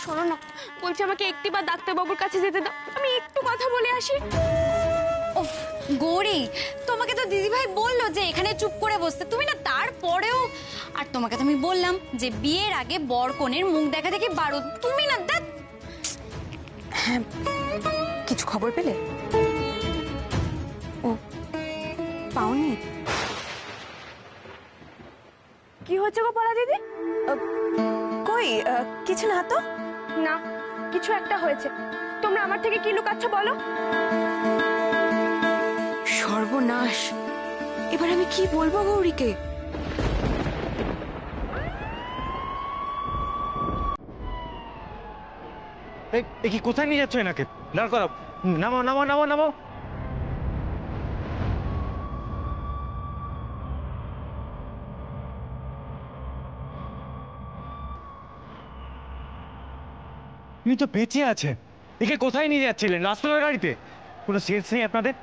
শোনো না, বলছি আমাকে একটিবার ডাক্তারবাবুর কাছে যেতে দাও, আমি একটু কথা বলে আসি। উফ গৌরী, তোমাকে তো দিদিভাই বললো যে এখানে চুপ করে বসতে, তুমি না তারপরেও। আর তোমাকে তো আমি বললাম যে বিয়ের আগে বর কনের মুখ দেখা দেখে বারণ, তুমি না দেখ। হ্যাঁ, কিছু খবর পেলে? ও পাওনি? কি হচ্ছে গো পলা দিদি? কই কিছু না তো। না, কিছু একটা হয়েছে। তোমরা আমার থেকে কি লুকাচ্ছ বলো? সর্বনাশ, এবার আমি কি বলবো গৌরীকে? কি কোথায় নিয়ে যাচ্ছ এনাকে? দাঁড় করাও, নামাও নামাও নামাও নামাও। তুমি তো বেঁচে আছে, একে কোথায় নিয়ে যাচ্ছিলেন? রাস্তার গাড়িতে? কোনো সেন্স নেই আপনাদের?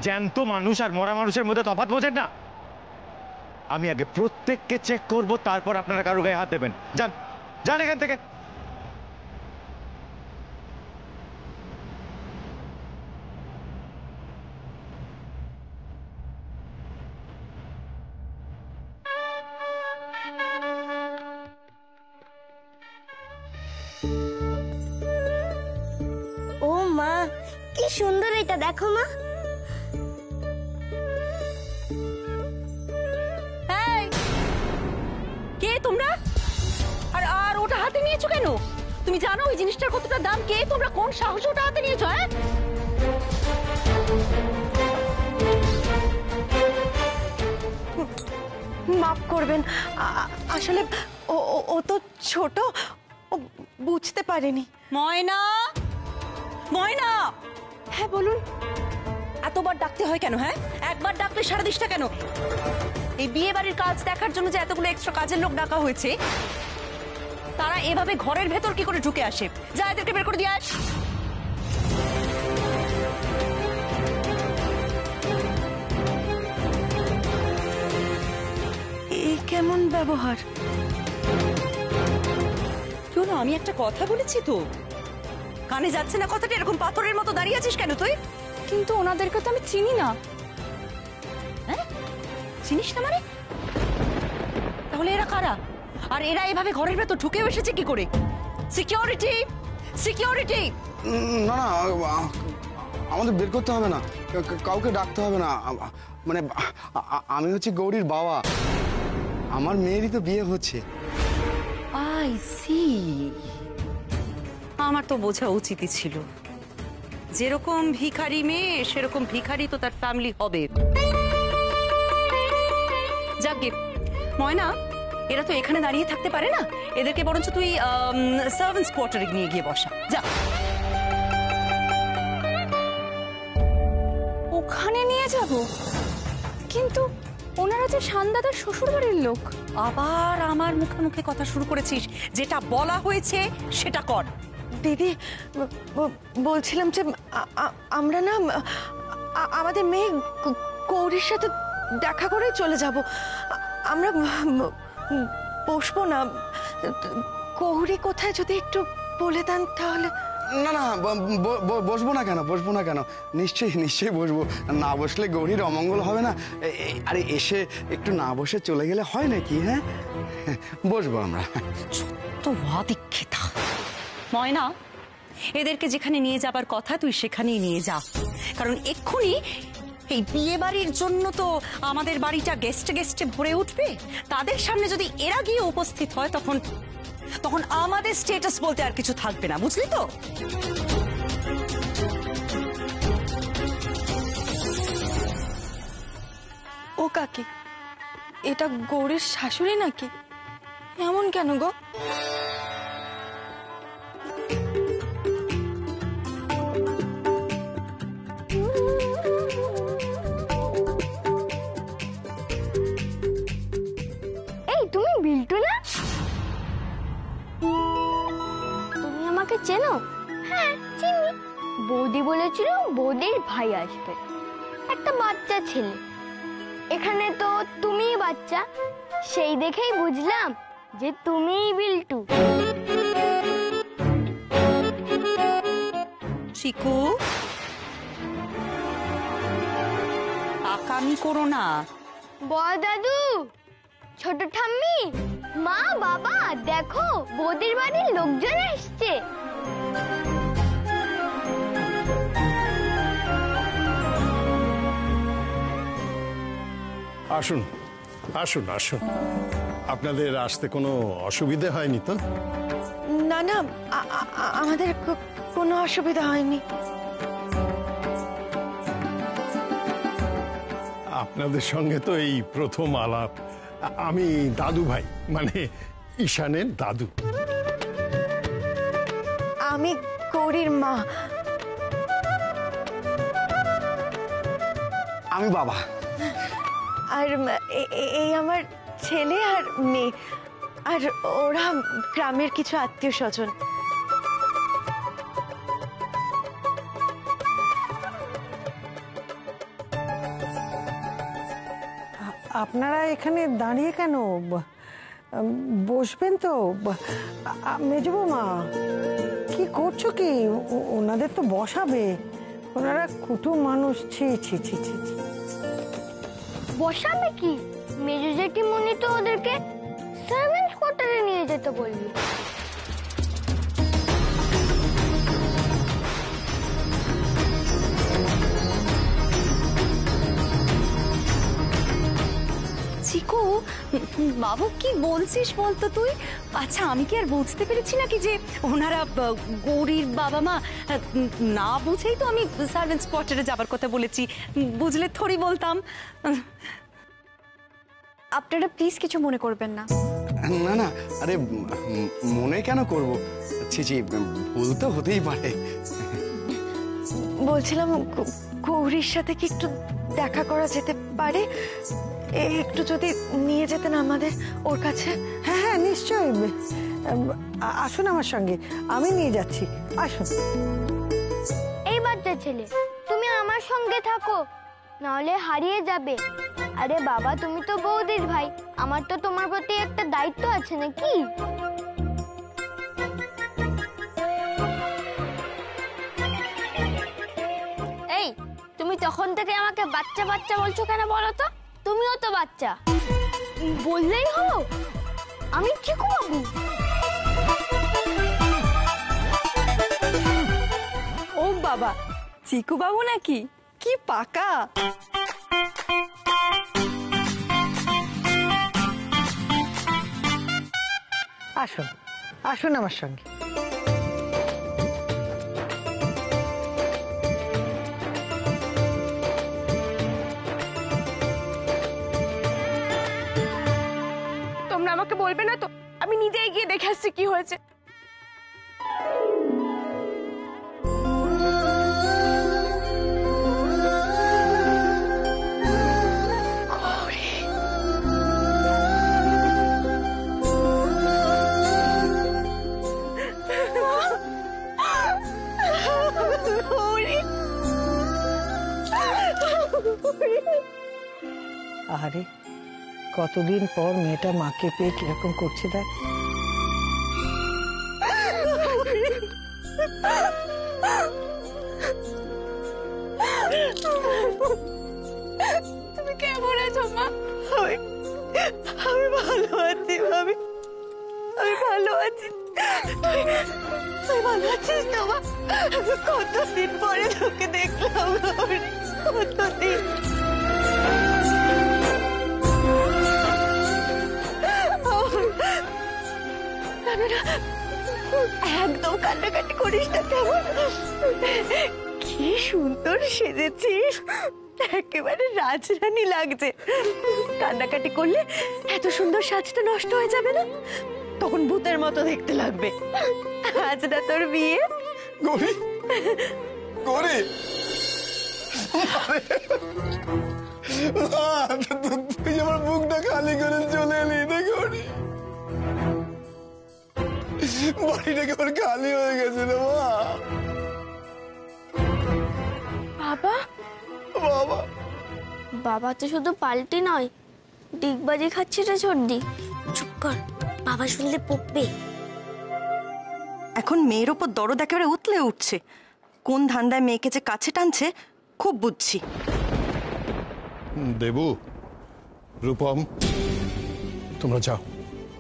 জ্যান্ত মানুষ আর মরা মানুষের মধ্যে তফাৎ বোঝেন না? আমি আগে প্রত্যেককে চেক করব, তারপর আপনারা কারো গায়ে হাত দেবেন। যান যান এখান থেকে। ও মা, কি সুন্দর এটা, দেখো মা। কে তোমরা? আর আর ওটা হাতে নিয়েছো কেন? তুমি জানো ওই জিনিসটার কতটা দাম? কে তোমরা? কোন সাহসে ওটা হাতে নিয়েছো? হ্যাঁ, মাফ করবেন, আসলে ও তো ছোট, ও বুঝতে পারেনি। ময়না, ময়না। হ্যাঁ বলুন। এতবার ডাকতে হয় কেন? হ্যাঁ, একবার ডাকলে সারা দিসটা কেন? এই বিয়ে বাড়ির কাজ দেখার জন্য যে এতগুলো এক্সট্রা কাজের লোক ডাকা হয়েছে, তারা এভাবে ঘরের ভেতর কি করে ঢুকে আসে? যা এদেরকে বের করে দিয়ে আস। এই কেমন ব্যবহার? শোনো, আমি একটা কথা বলেছি তো, কানে যাচ্ছে না কথাটা? এরকম পাথরের মতো দাঁড়িয়ে আছিস কেন তুই? কিন্তু ওনাদেরকে তো আমি চিনি না। হ্যাঁ, চিনিস না মানে? তাহলে এরা কারা? আর এরা এভাবে ঘরের ভেতর ঢুকেও এসেছে কি করে? Security, security! না না, আমাদের বের করতে হবে না, কাউকে ডাকতে হবে না। মানে আমি হচ্ছে গৌরীর বাবা, আমার মেয়েরই তো বিয়ে হচ্ছে। I see. আমার তো বোঝা উচিতই ছিল, যেরকম ভিখারি মেয়ে সেরকম ভিখারি তো তার ফ্যামিলি হবে। যাকে ময়না, এরা তো এখানে দাঁড়িয়ে থাকতে পারে না, এদেরকে বরঞ্চ তুই সার্ভেন্টস কোয়ার্টারে নিয়ে গিয়ে বসা। যা। ওখানে নিয়ে যাব? কিন্তু ওনারা যে শানদাদার শ্বশুর বাড়ির লোক। আবার আমার মুখে মুখে কথা শুরু করেছিস? যেটা বলা হয়েছে সেটা কর। দিদি, বলছিলাম যে আমরা না আমাদের মেয়ে গৌরীর সাথে দেখা করে চলে যাব। আমরা বসবো না। গৌরী কোথায় যদি একটু বলে দেন তাহলে। না না, বসবো না কেন, বসবো না কেন? নিশ্চয়ই নিশ্চয়ই বসবো। না বসলে গৌরীর অমঙ্গল হবে না। আরে এসে একটু না বসে চলে গেলে হয় নাকি? হ্যাঁ, বসবো আমরা। তো অদীক্ষিতা। ময়না, এদেরকে যেখানে নিয়ে যাবার কথা তুই সেখানেই নিয়ে যা, কারণ এক্ষুনি এই বিয়ে বাড়ির জন্য তো আমাদের বাড়িটা গেস্টে গেস্টে ভরে উঠবে। তাদের সামনে যদি এরা গিয়ে উপস্থিত হয়, তখন তখন আমাদের স্ট্যাটাস বলতে আর কিছু থাকবে না, বুঝলি তো? ও কাকি, এটা গৌরীর শাশুড়ি নাকি? এমন কেন গো? এই তুমি বিল্টু না? তুমি আমাকে চেনো? হ্যাঁ চিনি। বৌদি বলেছিল বৌদির ভাই আসবে, একটা বাচ্চা ছেলে। এখানে তো তুমিই বাচ্চা, সেই দেখেই বুঝলাম যে তুমিই বিল্টু। চিকু, আকামি করো না। বড় দাদু, ছোট ঠাম্মি, মা, বাবা, দেখো বৌদির বাড়ির লোকজন এসছে। আসুন আসুন আসুন, আপনাদের আসতে কোনো অসুবিধে হয়নি তো? না না, আমাদের কোনো অসুবিধা হয়নি। আপনাদের সঙ্গে তো এই প্রথম আলাপ। আমি দাদু ভাই, মানে ঈশানের দাদু। আমি গৌরীর মা। আমি বাবা। আর এই আমার ছেলে আর মেয়ে, আর ওরা গ্রামের কিছু আত্মীয় স্বজন। আপনারা এখানে দাঁড়িয়ে কেন? বসবেন তো। মেজো বৌমা, কি করছো কি? ওনাদের তো বসাবে, ওনারা কুটুম মানুষ। ছি ছি ছি ছি ছি। বসাবে কি? মেজো জেঠিমণি তো ওদেরকে সার্ভেন্টস কোয়ার্টারে নিয়ে যেতে বললি। চিকু, বাবু কি বলছিস বলতো তুই? আচ্ছা, আমি কি আর বুঝতে পেরেছি নাকি যে ওনারা গৌরীর বাবা মা? না বুঝেই তো আমি সার্ভেন্টস কোয়ার্টারে যাবার কথা বলেছি, বুঝলে থোড়ি বলতাম। আপনারা প্লিজ কিছু মনে করবেন না। না না, আরে মনে কেন করব? ছি ছি, ভুল তো হতেই পারে। বলছিলাম গৌরীর সাথে কি একটু দেখা করা যেতে পারে? একটু যদি নিয়ে যেতেন আমাদের ওর কাছে। হ্যাঁ হ্যাঁ, নিশ্চয়ই। আসুন আমার সঙ্গে, আমি নিয়ে যাচ্ছি। আসুন। এই বাচ্চা ছেলে, তুমি আমার সঙ্গে থাকো, নাহলে হারিয়ে যাবে। আরে বাবা, তুমি তো বৌদির ভাই, আমার তো তোমার প্রতি একটা দায়িত্ব আছে নাকি? এই, তুমি তখন থেকে আমাকে বাচ্চা বাচ্চা বলছো কেন বলো তো? তুমিও তো বাচ্চা। বললেই হলো, আমি চিকু বাবু। ও বাবা, চিকু বাবু নাকি? কি পাকা! আসুন আসুন আমার সঙ্গে। তোমরা আমাকে বলবে না তো? আমি নিজেই গিয়ে দেখে আসছি কি হয়েছে। আরে কতদিন পর মেয়েটা মাকে পেয়ে কিরকম করছে দেখ। তুমি কেমন আছো মা? আমি ভালো আছি ভাবি, আমি ভালো আছি। তুই ভালো আছিস তো মা? কতদিন পরে তোকে দেখলাম, কতদিন। একদম কান্নাকাটি করিস না, কেমন? কি সুন্দর সেজেছিস, একেবারে রাজরানী লাগছে। কান্নাকাটি করলে এত সুন্দর সাজ তো নষ্ট হয়ে যাবে না? তখন ভূতের মতো দেখতে লাগবে। আজ না তোর বিয়ে। গৌরী, গৌরী, তুই আমার বুকটা খালি করে চলে এলি না গৌরী? বাড়িটা কেমন খালি হয়ে গেছে না মা? বাবা, বাবা, বাবা তো শুধু পাল্টি নয়, ডিগবাজি খাচ্ছে রে ছোটদি। চুপ কর, বাবা শুনলে বকবে। এখন মেয়ের ওপর দরদ একেবারে উতলে উঠছে। কোন ধান্দায় মেয়েকে যে কাছে টানছে খুব বুঝছি। দেবু, রূপম, তোমরা যাও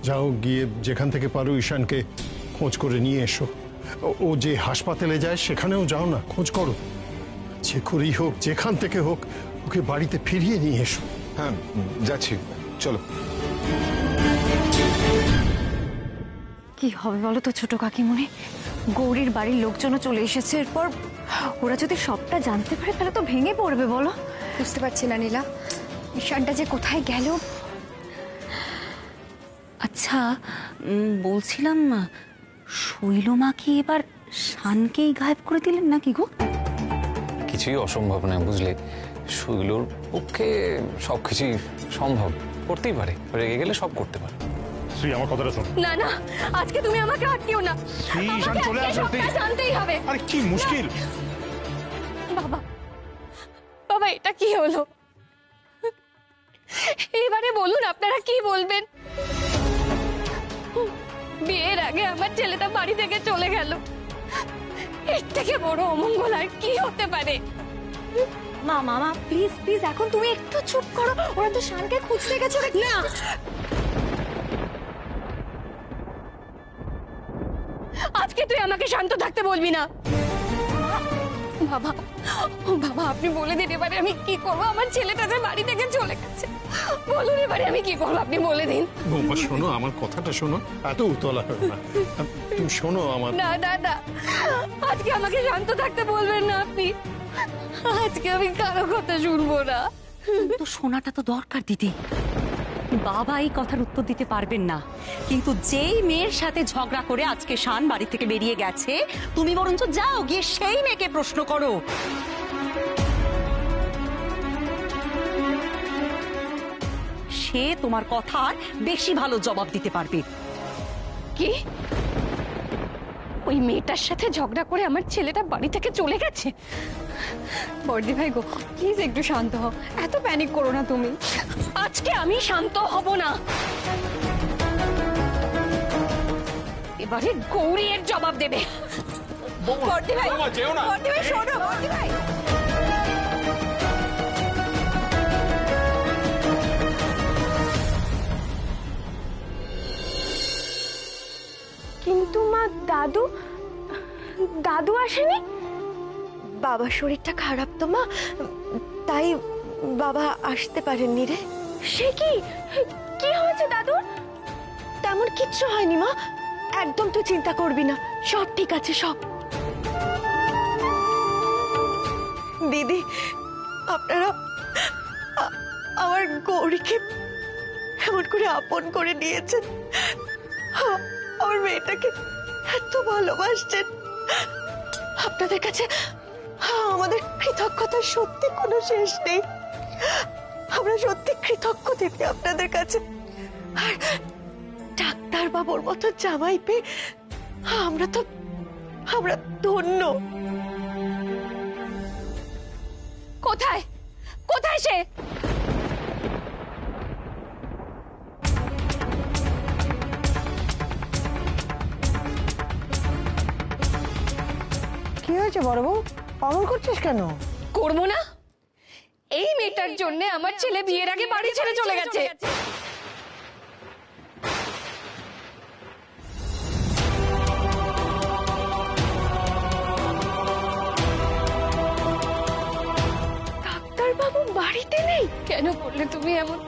যাও, গিয়ে যেখান থেকে পারো ঈশানকে খোঁজ করে নিয়ে এসো। ও যে হাসপাতালে যায় সেখানেও যাও না, খোঁজ করো। যে করেই হোক, যেখান থেকে হোক, ওকে বাড়িতে ফিরিয়ে নিয়ে এসো। হ্যাঁ যাচ্ছি, চলো। কি হবে বলো তো ছোট কাকিমণি, গৌরীর বাড়ির লোকজনও চলে এসেছে, এরপর ওরা যদি সবটা জানতে পারে তাহলে তো ভেঙে পড়বে বলো। বুঝতে পারছি না নীলা, ঈশানটা যে কোথায় গেল। আচ্ছা, বলছিলাম শৈলমা কি এবার শানকেই গায়েব করে দিলেন নাকি গো? কিছুই অসম্ভব না, বুঝলে? শৈলর পক্ষে সবকিছুই সম্ভব, করতেই পারে, রেগে গেলে সব করতে পারে। শ্রী, আমার কথাটা শোন। না না, আজকে তুমি আমাকে আটকিও না। শ্রী, ঈশান চলে আসো। জানতেই হবে। আরে কি মুশকিল। বাবা, বাবা এটা কি হলো? এবারে বলুন আপনারা কি বলবেন। বিয়ের আগে আমার ছেলেটা বাড়ি থেকে চলে গেল, এর থেকে বড় অমঙ্গল আর কি হতে পারে? মা মামা প্লিজ প্লিজ, এখন তুমি একটু চুপ করো, ওরা তো শানকে খুঁজতে গেছে। না, আজকে তুই আমাকে শান্ত থাকতে বলবি না। বাবা, বাবা আপনি বলে দিন এবারে আমি কি করবো। আমার ছেলেটা যে বাড়ি থেকে চলে গেছে, বলুন এবারে আমি কি করবো, আপনি বলে দিন। বৌমা শোনো, আমার কথাটা শোনো, এত উতলা হয় না। তুমি শোনো আমার। না দাদা, আজকে আমাকে শান্ত থাকতে বলবেন না আপনি। আজকে আমি কারো কথা শুনবো না। তো শোনাটা তো দরকার দিদি। বাবা এই কথার উত্তর দিতে পারবেন না, কিন্তু যেই মেয়ের সাথে ঝগড়া করে আজকে শান বাড়ি থেকে বেরিয়ে গেছে, তুমি বরঞ্চ যাও গিয়ে সেই মেয়েকে প্রশ্ন করো। সে তোমার কথার বেশি ভালো জবাব দিতে পারবে। কি? ওই মেয়েটার সাথে ঝগড়া করে আমার ছেলেটা বাড়ি থেকে চলে গেছে? বর্দি ভাই গো, প্লিজ একটু শান্ত হও, এত প্যানিক করো না তুমি। আজকে আমি শান্ত হব না। এবারে গৌরী এর জবাব দেবে। বর্দি ভাই, বর্দি ভাই শোনো, বর্দি ভাই। কিন্তু মা, দাদু দাদু আসেনি? বাবার শরীরটা খারাপ তো মা, তাই বাবা আসতে পারেননি রে। সে কি, কি হয়েছে দাদু? তেমন কিচ্ছু হয়নি মা, একদম তুই চিন্তা করবি না, সব ঠিক আছে সব। দিদি, আপনারা আমার গৌরীকে এমন করে আপন করে নিয়েছেন, আমার মেয়েটাকে এত ভালোবাসছেন। আপনাদের কাছে আমাদের কৃতজ্ঞতার সত্যি কোনো শেষ নেই। আমরা সত্যি কৃতজ্ঞ দিদি আপনাদের কাছে। আর ডাক্তার বাবুর মতো জামাই পেয়ে আমরা ধন্য। কোথায় কোথায় সে? কি হয়েছে বড় বউ, অমন করছিস কেন? করবো না? এই মেয়েটার জন্য আমার ছেলে বিয়ের আগে বাড়ি ছেড়ে চলে গেছে। ডাক্তার বাবু বাড়িতে নেই? কেন করলে তুমি এমন?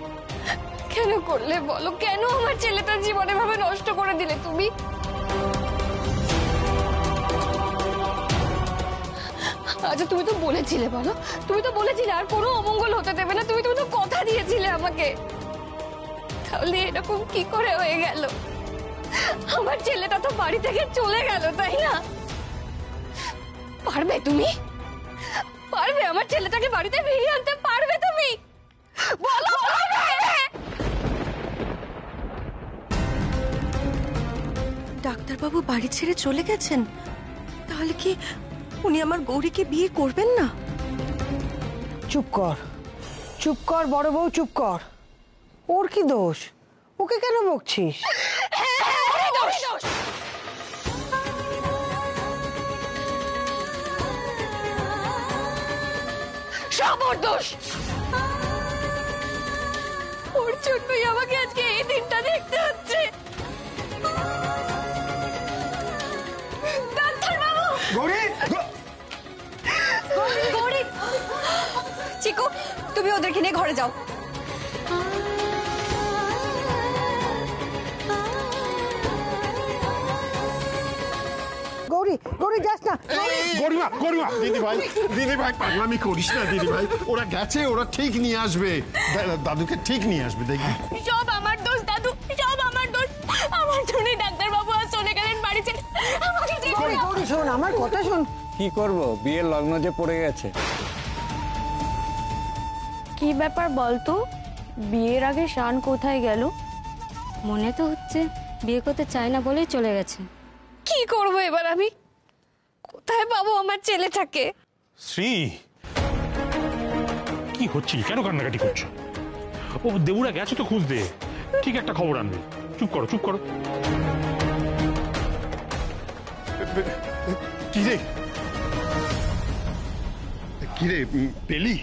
কেন করলে বলো? কেন আমার ছেলেটার জীবনে ভাবে নষ্ট করে দিলে তুমি? আচ্ছা তুমি তো বলেছিলে, বলো তুমি তো বলেছিলে আর কোনো অমঙ্গল হতে দেবে না, তুমি তো কথা দিয়েছিলে আমাকে। তাহলে এরকম কি করে হয়ে গেল? আমার ছেলেটা তো বাড়ি থেকে চলে গেল, তাই না? পারবে তুমি? পারবে আমার ছেলেটাকে বাড়িতে ফিরিয়ে আনতে? পারবে তুমি? বলো পারবে? ডাক্তারবাবু বাড়ি ছেড়ে চলে গেছেন, তাহলে কি উনি আমার গৌরীকে বিয়ে করবেন না? চুপ কর, চুপ কর বড় বউ, চুপ কর। ওর কি দোষ? ওকে কেন বকছিস? বাবুর দোষ। ওর জন্যই আমাকে আজকে এই দিনটা দেখতে হচ্ছে। ডাক্তারবাবু! গৌরী! চিকু, তুমি ওদেরকে নিয়ে ঘরে যাও। গৌরী, গৌরী যাস না। গরিমা, গরিমা, দিদি ভাই পাগলামি করিস না দিদি ভাই। ওরা গেছে, ওরা ঠিক নিয়ে আসবে, দাদুকে ঠিক নিয়ে আসবে, দেখবি। সব আমার দোষ দাদু, সব আমার দোষ। আমার জন্যই ডাক্তারবাবু আজ চলে গেলেন বাড়ি ছেড়ে। আমাকে যেতে দাও। গৌরী শোন, আমার কথা শোন। কি করব, বিয়ের লগ্ন যে পড়ে গেছে। কি ব্যাপার বলতো? বিয়ের আগে শান কোথায় গেল? মনে তো হচ্ছে বিয়ে করতে চায় না বলেই চলে গেছে। কি করবো এবার আমি? কোথায় পাবো আমার ছেলেটাকে? শ্রী, কি হচ্ছে? কেন কান্নাকাটি করছো? ও দেবুরা গেছে তো খুঁজতে, ঠিক একটা খবর আনবে। চুপ করো, চুপ করো। কিরে কিরে পেলি?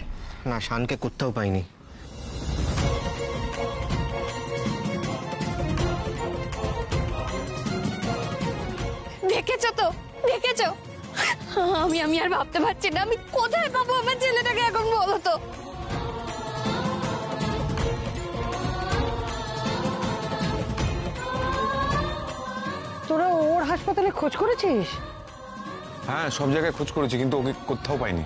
না, শানকে কোথাও পাইনি। দেখেছো তো, দেখেছো? আমি আর ভাবতে পারছি না আমি কোথায় পাবো আমার ছেলেটাকে এখন, বলো তো। তোরা ওর হাসপাতালে খোঁজ করেছিস? হ্যাঁ, সব জায়গায় খোঁজ করেছি, কিন্তু ওকে কোথাও পাইনি।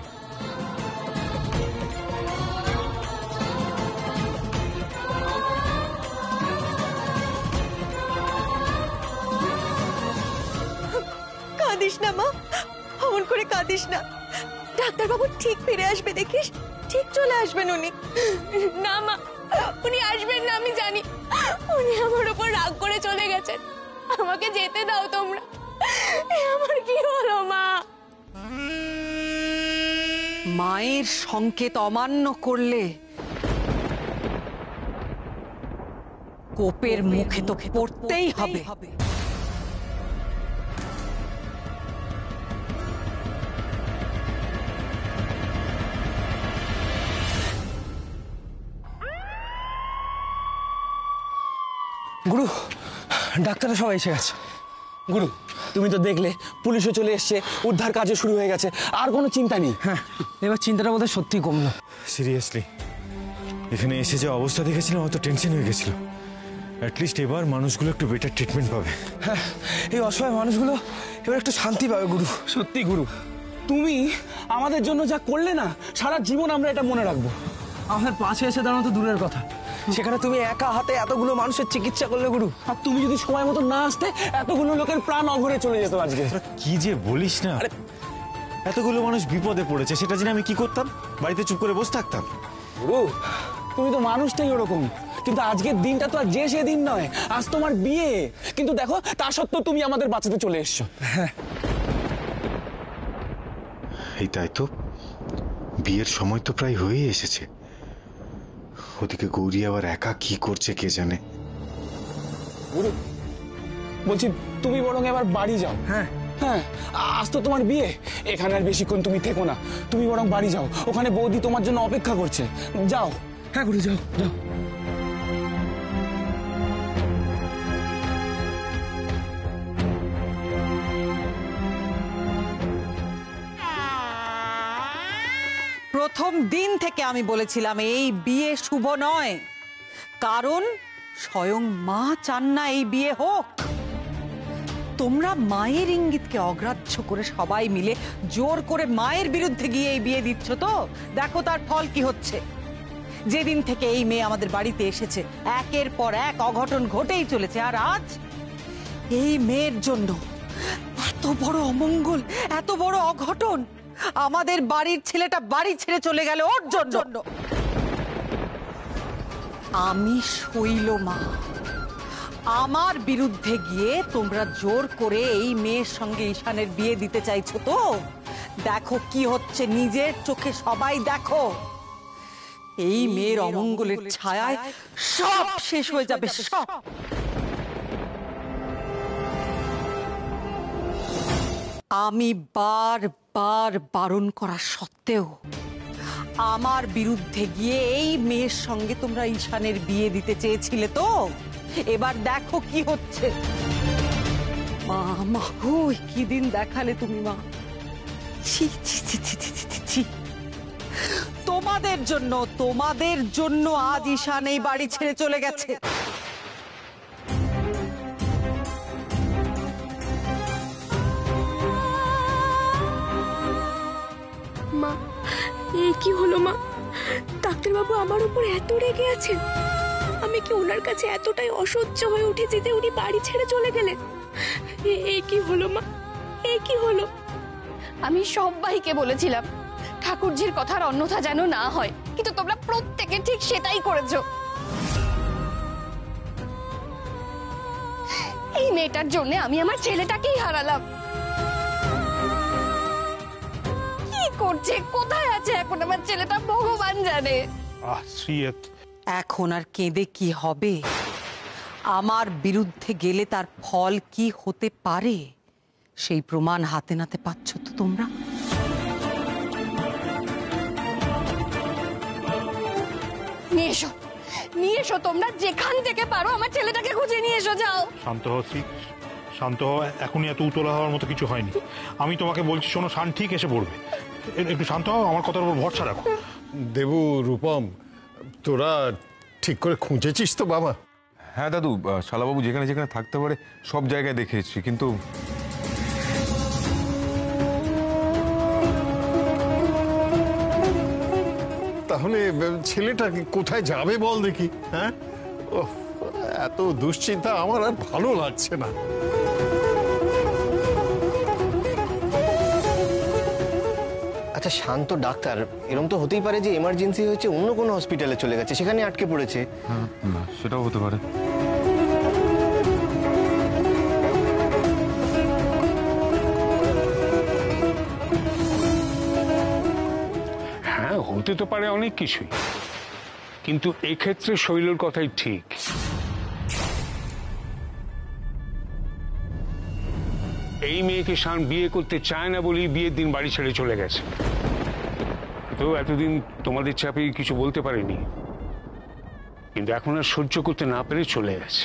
কাঁদিস না মা, অমন করে কাঁদিস না। ডাক্তারবাবু ঠিক ফিরে আসবে, দেখিস, ঠিক চলে আসবেন উনি। না মা, উনি আসবেন না আমি জানি। উনি আমার উপর রাগ করে চলে গেছেন। আমাকে যেতে দাও তোমরা। আমার কি হলো মা? মায়ের সংকেত অমান্য করলে কোপের মুখে তো পড়তেই হবে। গুরু, ডাক্তাররা সবাই এসে গেছে। গুরু, তুমি তো দেখলে পুলিশও চলে এসছে, উদ্ধার কাজও শুরু হয়ে গেছে, আর কোনো চিন্তা নেই। হ্যাঁ, এবার চিন্তাটা বোধহয় সত্যি কমলো। সিরিয়াসলি, এখানে এসে যে অবস্থা দেখেছিলাম অত টেনশন হয়ে গেছিল। অ্যাটলিস্ট এবার মানুষগুলো একটু বেটার ট্রিটমেন্ট পাবে। হ্যাঁ, এই অসহায় মানুষগুলো এবার একটু শান্তি পাবে গুরু। সত্যি গুরু, তুমি আমাদের জন্য যা করলে না, সারা জীবন আমরা এটা মনে রাখবো। আমাদের পাশে এসে দাঁড়ানো তো দূরের কথা, সেখানে তুমি একা হাতে এতগুলো মানুষের চিকিৎসা করলে গুরু। আর তুমি যদি সময় মতো না আসতে, এতগুলো লোকের প্রাণ অঘরে চলে যেত আজকে। কি যে বলিস না, এতগুলো মানুষ বিপদে পড়েছে, সেটা জেনে আমি কি করতাম? বাড়িতে চুপ করে বসে থাকতাম? গুরু, তুমি তো মানুষটাই ওরকম। কিন্তু আজকের দিনটা তো আর যে সে দিন নয়, আজ তোমার বিয়ে। কিন্তু দেখো, তা সত্ত্বেও তুমি আমাদের বাঁচাতে চলে এসছো। এই তাই তো, বিয়ের সময় তো প্রায় হয়ে এসেছে। ওদিকে গৌরী আবার একা কি করছে কে জানে। গুরু, বলছি তুমি বরং এবার বাড়ি যাও। হ্যাঁ হ্যাঁ, আজ তো তোমার বিয়ে, এখানে আর বেশিক্ষণ তুমি থেকো না। তুমি বরং বাড়ি যাও, ওখানে বৌদি তোমার জন্য অপেক্ষা করছে। যাও। হ্যাঁ গুরু, যাও যাও। প্রথম দিন থেকে আমি বলেছিলাম এই বিয়ে শুভ নয়, কারণ স্বয়ং মা চান না এই বিয়ে হোক। তোমরা মায়ের ইঙ্গিতকে অগ্রাহ্য করে সবাই মিলে জোর করে মায়ের বিরুদ্ধে গিয়ে এই বিয়ে দিচ্ছ। তো দেখো তার ফল কি হচ্ছে। যেদিন থেকে এই মেয়ে আমাদের বাড়িতে এসেছে, একের পর এক অঘটন ঘটেই চলেছে। আর আজ এই মেয়ের জন্য এত বড় অমঙ্গল, এত বড় অঘটন। আমাদের বাড়ির ছেলেটা বাড়ি ছেড়ে চলে গেল ওর জন্য। আমি শৈল মা, আমার বিরুদ্ধে গিয়ে তোমরা জোর করে এই মেয়ের সঙ্গে ঈশানের বিয়ে দিতে চাইছো। তো দেখো কি হচ্ছে, নিজের চোখে সবাই দেখো। এই মেয়ের অমঙ্গলের ছায়ায় সব শেষ হয়ে যাবে, সব। আমি বারবার বারণ করা সত্ত্বেও আমার বিরুদ্ধে গিয়ে এই মেয়ের সঙ্গে তোমরা ঈশানের বিয়ে দিতে চেয়েছিলে তো, এবার দেখো কি হচ্ছে। মা মা ওই কি দিন দেখালে তুমি মা। ছি ছি ছি ছি ছি ছি ছি। তোমাদের জন্য আজ ঈশান এই বাড়ি ছেড়ে চলে গেছে। মা এই কি হলো মা? ডাক্তারবাবু আমার উপর এত রেগে আছেন? আমি কি ওনার কাছে এতটাই অসহ্য হয়ে উঠেছি যে উনি বাড়ি ছেড়ে চলে গেলেন? এই কি হলো মা? এই কি হলো? আমি সবাইকে বলেছিলাম ঠাকুরজির কথার অন্যথা যেন না হয়, কিন্তু তোমরা প্রত্যেকে ঠিক সেটাই করেছো। এই মেয়েটার জন্য আমি আমার ছেলেটাকেই হারালাম। কি করছে, কোথায় আছে এখন আমার ছেলেটা ভগবান জানে। এখন আর কেঁদে কি হবে? আমার বিরুদ্ধে গেলে তার ফল কি হতে পারে সেই প্রমাণ হাতে নাতে পাচ্ছ তো তোমরা। নিয়ে এসো তোমরা যেখান থেকে পারো, আমার ছেলেটাকে খুঁজে নিয়ে এসো। যাও। শান্ত হও শ্রী, শান্ত হও। এখনই এত উতলা হওয়ার মতো কিছু হয়নি। আমি তোমাকে বলছি, শোনো, শান ঠিক এসে পড়বে। একটু শান্ত হও, আমার কথার উপর ভরসা রাখো। দেবু, রূপম, তোরা ঠিক করে খুঁজেছিস তো বাবা? হ্যাঁ দাদু, শালাবাবু যেখানে যেখানে থাকতে পারে সব জায়গায় দেখেছি, কিন্তু তাহলে ছেলেটা কোথায় যাবে বল দেখি? হ্যাঁ, এত দুশ্চিন্তা আমার আর ভালো লাগছে না। আচ্ছা শান্ত ডাক্তার, এরকম তো হতেই পারে যে এমার্জেন্সি হয়েছে, অন্য কোনো হসপিটালে চলে গেছে, সেখানে আটকে পড়েছে। না, সেটাও হতে পারে। হ্যাঁ, হতে তো পারে অনেক কিছুই, কিন্তু এক্ষেত্রে শৈলর কথাই ঠিক। এই মেয়েকে শান বিয়ে করতে চায় না বলেই বিয়ের দিন বাড়ি ছেড়ে চলে গেছে। তো এতদিন তোমাদের চাপে কিছু বলতে পারেনি, কিন্তু এখন আর সহ্য করতে না পেরে চলে গেছে।